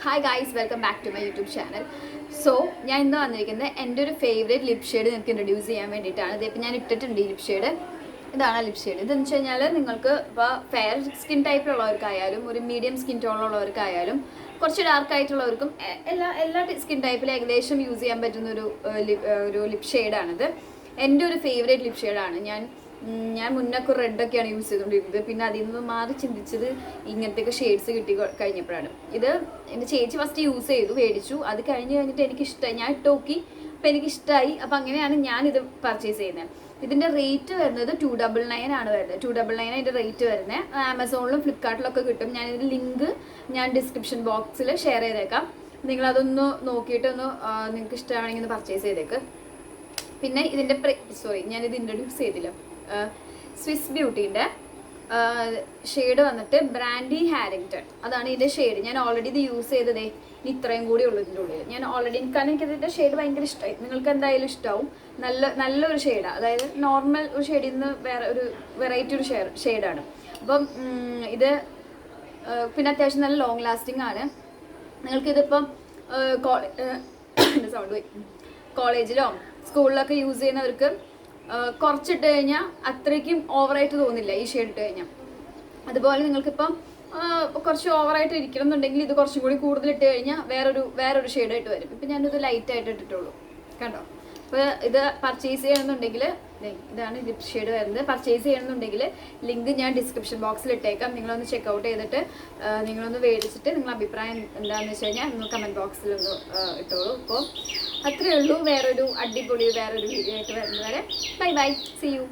Hi guys, welcome back to my YouTube channel. So ഞാൻ ഇന്ന് വന്നിരിക്കുന്നത് എൻ്റെ ഒരു ഫേവറേറ്റ് ലിപ് ഷെയ്ഡ് നിങ്ങൾക്ക് ഇൻട്രൊഡ്യൂസ് ചെയ്യാൻ വേണ്ടിയിട്ടാണ്. ഇതിപ്പോൾ ഞാൻ ഇട്ടിട്ടുണ്ട് ഈ ലിപ് ഷെയ്ഡ്. ഇതാണ് ലിപ് ഷെയ്ഡ്. ഇതെന്ന് വെച്ച് കഴിഞ്ഞാൽ നിങ്ങൾക്ക് ഇപ്പോൾ ഫെയർ സ്കിൻ ടൈപ്പിലുള്ളവർക്കായാലും ഒരു മീഡിയം സ്കിൻ ടോണിലുള്ളവർക്കായാലും കുറച്ച് ഡാർക്ക് ആയിട്ടുള്ളവർക്കും എല്ലാ സ്കിൻ ടൈപ്പിലും ഏകദേശം യൂസ് ചെയ്യാൻ പറ്റുന്ന ഒരു ലിപ് ഷെയ്ഡാണിത്. എൻ്റെ ഒരു ഫേവറേറ്റ് ലിപ് ഷെയ്ഡാണ്. ഞാൻ മുന്നൊക്കെ റെഡൊക്കെയാണ് യൂസ് ചെയ്തുകൊണ്ടിരുന്നത്. പിന്നെ അതിൽ നിന്ന് മാറി ചിന്തിച്ചത് ഇങ്ങനത്തെയൊക്കെ ഷെയ്ഡ്സ് കിട്ടി കഴിഞ്ഞപ്പോഴാണ്. ഇത് എൻ്റെ ചേച്ചി ഫസ്റ്റ് യൂസ് ചെയ്തു, മേടിച്ചു. അത് കഴിഞ്ഞിട്ട് എനിക്കിഷ്ടമായി, ഞാൻ ഇട്ട് നോക്കി, അപ്പം എനിക്കിഷ്ടമായി. അപ്പം അങ്ങനെയാണ് ഞാനിത് പർച്ചേസ് ചെയ്യുന്നത്. ഇതിൻ്റെ റേറ്റ് വരുന്നത് 299 ആണ് വരുന്നത്. 299 അതിൻ്റെ റേറ്റ് വരുന്നത്. ആമസോണിലും ഫ്ലിപ്കാർട്ടിലൊക്കെ കിട്ടും. ഞാനിതിൻ്റെ ലിങ്ക് ഞാൻ ഡിസ്ക്രിപ്ഷൻ ബോക്സിൽ ഷെയർ ചെയ്തേക്കാം. നിങ്ങളതൊന്ന് നോക്കിയിട്ടൊന്ന് നിങ്ങൾക്ക് ഇഷ്ടമാണെങ്കിൽ ഒന്ന് പർച്ചേസ് ചെയ്തേക്ക്. പിന്നെ ഇതിൻ്റെ ഞാനിത് ഇൻട്രൊഡ്യൂസ് ചെയ്തില്ല. സ്വിസ് ബ്യൂട്ടീൻ്റെ ഷെയ്ഡ് വന്നിട്ട് ബ്രാൻഡി ഹാരിങ്ടൺ, അതാണ് ഇതിൻ്റെ ഷെയ്ഡ്. ഞാൻ ഓൾറെഡി ഇത് യൂസ് ചെയ്തതേ, ഇനി ഇത്രയും കൂടി ഉള്ളൂ ഇതിൻ്റെ ഉള്ളിൽ. ഞാൻ ഓൾറെഡി എനിക്കിതിൻ്റെ ഷെയ്ഡ് ഭയങ്കര ഇഷ്ടമായി. നിങ്ങൾക്ക് എന്തായാലും ഇഷ്ടമാവും. നല്ലൊരു ഷെയ്ഡാണ്. അതായത് നോർമൽ ഒരു ഷെയ്ഡിൽ നിന്ന് വേറെ ഒരു വെറൈറ്റി ഒരു ഷെയ്ഡാണ്. അപ്പം ഇത് പിന്നെ അത്യാവശ്യം നല്ല ലോങ് ലാസ്റ്റിംഗ് ആണ്. നിങ്ങൾക്കിതിപ്പം സൗണ്ട് പോയി കോളേജിലോ സ്കൂളിലൊക്കെ യൂസ് ചെയ്യുന്നവർക്ക് കുറച്ചിട്ട് കഴിഞ്ഞാൽ അത്രയ്ക്കും ഓവറായിട്ട് തോന്നില്ല ഈ ഷെയ്ഡ് ഇട്ട് കഴിഞ്ഞാൽ. അതുപോലെ നിങ്ങൾക്കിപ്പം കുറച്ച് ഓവറായിട്ട് ഇരിക്കണം എന്നുണ്ടെങ്കിൽ ഇത് കുറച്ചും കൂടി കൂടുതൽ ഇട്ട് കഴിഞ്ഞാൽ വേറൊരു ഷെയ്ഡായിട്ട് വരും. ഇപ്പം ഞാനിത് ലൈറ്റായിട്ട് ഇട്ടിട്ടുള്ളൂ, കണ്ടോ. അപ്പോൾ ഇത് പർച്ചേസ് ചെയ്യണമെന്നുണ്ടെങ്കിൽ ഇതാണ് ലിപ് ഷെയ്ഡ് വരുന്നത്. പർച്ചേസ് ചെയ്യണമെന്നുണ്ടെങ്കിൽ ലിങ്ക് ഞാൻ ഡിസ്ക്രിപ്ഷൻ ബോക്സിൽ ഇട്ടേക്കാം. നിങ്ങളൊന്ന് ചെക്കൗട്ട് ചെയ്തിട്ട് നിങ്ങളൊന്ന് മേടിച്ചിട്ട് നിങ്ങളുടെ അഭിപ്രായം എന്താണെന്ന് വെച്ച് കഴിഞ്ഞാൽ നിങ്ങൾ കമൻറ്റ് ബോക്സിലൊന്ന് ഇട്ടോളൂ. അപ്പോൾ അത്രയേ ഉള്ളൂ. വേറൊരു അടിപൊളി വീഡിയോ ആയിട്ട് വരുന്നവരെ ബൈ ബൈ, സീ യു.